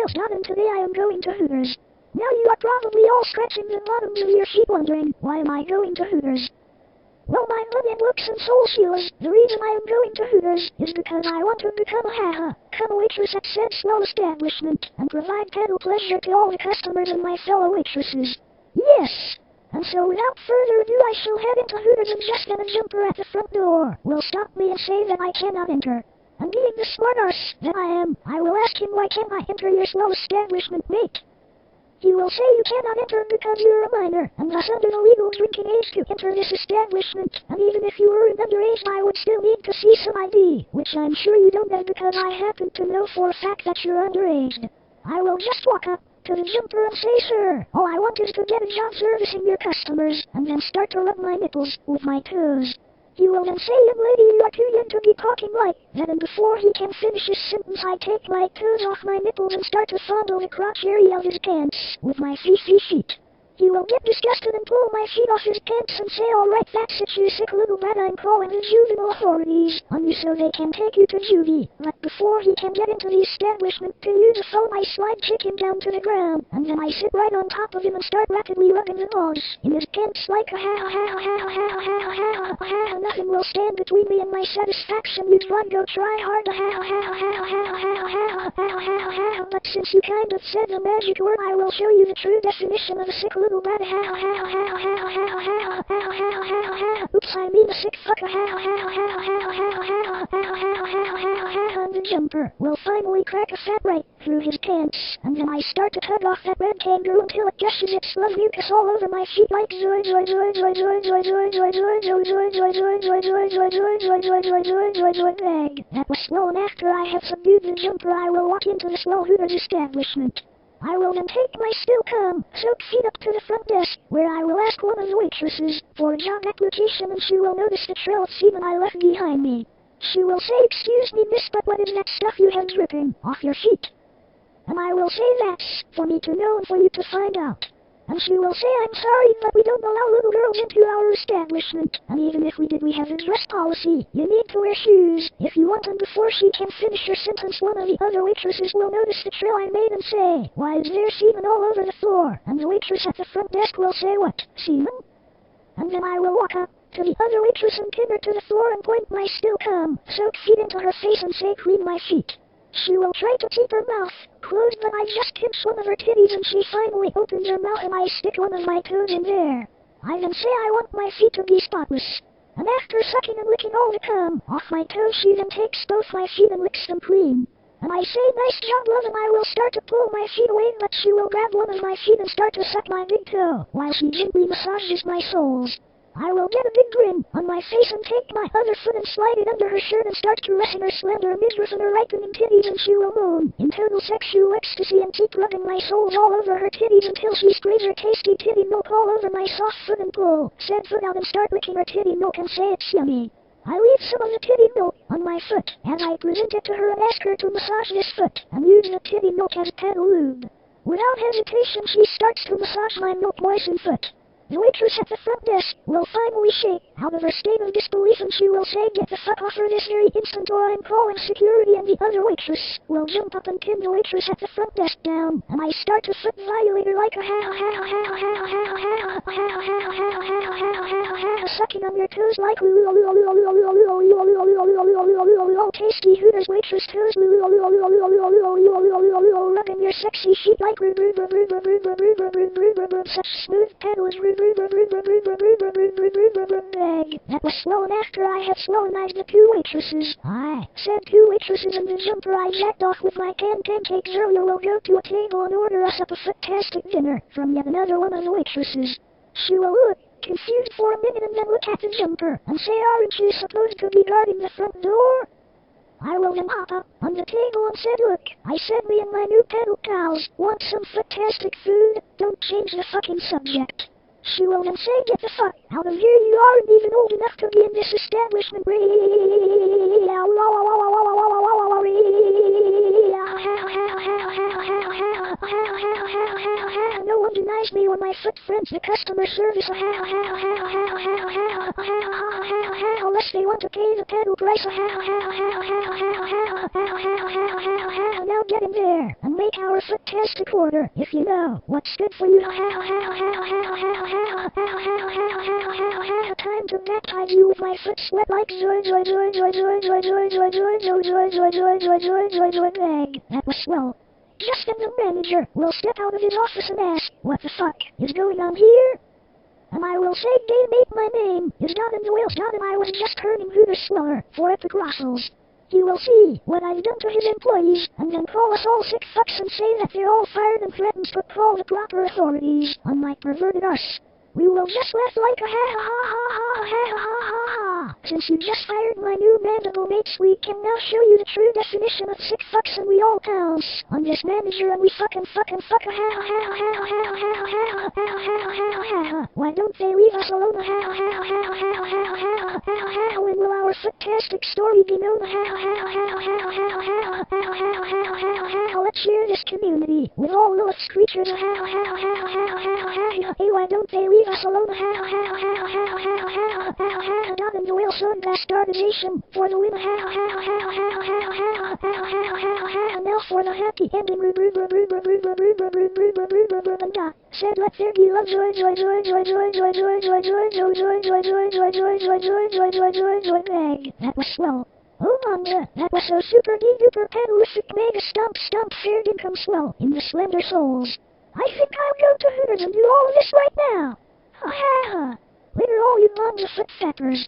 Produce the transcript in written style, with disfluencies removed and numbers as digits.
Well, John, and today I am going to Hooters. Now you are probably all scratching the bottoms of your feet wondering, why am I going to Hooters? Well, my blood and looks and soul Sheilas, the reason I am going to Hooters is because I want to become a waitress at said Swellest establishment, and provide pedal pleasure to all the customers and my fellow waitresses. Yes! And so without further ado I shall head into Hooters, and just then a jumper at the front door will stop me and say that I cannot enter. And being the smart arse that I am, I will ask him, why can't I enter your Swellest establishment, mate? He will say you cannot enter because you're a minor, and thus under the legal drinking age to enter this establishment, and even if you were underage I would still need to see some ID, which I'm sure you don't have because I happen to know for a fact that you're underage. I will just walk up to the jumper and say, sir, all I want is to get a job servicing your customers, and then start to rub my nipples with my toes. He will then say, young lady, you are too young to be talking like that, and before he can finish his sentence I take my toes off my nipples and start to fondle the crotch area of his pants with my feet. He will get disgusted and pull my feet off his pants and say, alright, that's it, you sick little brat, I'm calling the juvenile authorities on you so they can take you to juvie. But before he can get into the establishment to use a phone, I slide kick him down to the ground, and then I sit right on top of him and start rapidly rubbing the balls in his pants like nothing will stand between me and my satisfaction. You'd run, go try hard but since you kind of said the magic word, I will show you the true definition of a sick little brat. Oops, I mean a sick fucker. And the jumper will finally crack a fat right through his pants, and then I start to tug off that red kangaroo until it gushes its love mucus all over my feet like egg. That was slow, and after I have subdued the jumper I will walk into the Swell Hooters establishment. I will then take my still cum soaked feet up to the front desk, where I will ask one of the waitresses for a job application, and she will notice the trail of semen I left behind me. She will say, excuse me, miss, but what is that stuff you have dripping off your feet? And I will say, that's for me to know and for you to find out. And she will say, I'm sorry, but we don't allow little girls into our establishment. And even if we did, we have a dress policy. You need to wear shoes if you want. And before she can finish her sentence, one of the other waitresses will notice the trail I made and say, why is there semen all over the floor? And the waitress at the front desk will say, what, semen? And then I will walk up to the other waitress and pin her to the floor and point my still cum soaked feet into her face and say, clean my feet. She will try to keep her mouth closed, but I just pinch one of her titties and she finally opens her mouth and I stick one of my toes in there. I then say I want my feet to be spotless. And after sucking and licking all the cum off my toes, she then takes both my feet and licks them clean. And I say, nice job, love, and I will start to pull my feet away, but she will grab one of my feet and start to suck my big toe while she gently massages my soles. I will get a big grin on my face and take my other foot and slide it under her shirt and start caressing her slender midriff and her ripening titties, and she will moan in total sexual ecstasy and keep rubbing my soles all over her titties until she sprays her tasty titty milk all over my soft foot and pull said foot out and start licking her titty milk and say it's yummy. I leave some of the titty milk on my foot as I present it to her and ask her to massage this foot and use the titty milk as pedal lube. Without hesitation, she starts to massage my milk-moistened foot. The waitress at the front desk will finally shake out of her state of disbelief, and she will say, get the fuck off her this very instant or I'm calling security, and the other waitress will jump up and pin the waitress at the front desk down, and I start to foot violate her like a sucking on your toes like tasty Hooters waitress toes rubbing your sexy feet like such smooth pedals. That was slow, and after I have slow-nized the two waitresses, I said two waitresses and the jumper I jacked off with my pancake earlier will go to a table and order us up a fantastic dinner from yet another one of the waitresses. She will look confused for a minute and then look at the jumper and say, aren't you supposed to be guarding the front door? I will then hop up on the table and said, look, I said me and my new pedal pals want some fantastic food, don't change the fucking subject. She will then say, get the fuck out of here, you aren't even old enough to be in this establishment. No one denies me when my foot friends the customer service. Unless they want to pay the pedal price. Now get in there and and make our fantastic order, if you know what's good for you. Time to baptize you with my foot sweat like That was swell. Just then the manager will step out of his office and ask, what the fuck is going on here? And I will say, they made my name is Don and Will Don, and I was just turning Hooters Sweller for Epic Russell's. You will see what I've done to his employees, and then call us all sick fucks and say that they're all fired and threaten to call the proper authorities on my perverted arse. We will just laugh like a ha. Since you just fired my new Mandible mates, we can now show you the true definition of sick fucks, and we all pounce on this manager and we fuck a Why don't they leave us alone? When will our fantastic story be known? Let's share this community with all Lilith's creatures. Hey, why don't they leave us alone? Not in the Wilson bastardization for the win. Now for the happy ending. Said let there be love. That was swell. Oh manga, that was so super duper panorific mega stomp fair income swell in the slender souls. I think I'll go to Hooters and do all of this right now. Ha ha ha. Later all you manga foot fappers.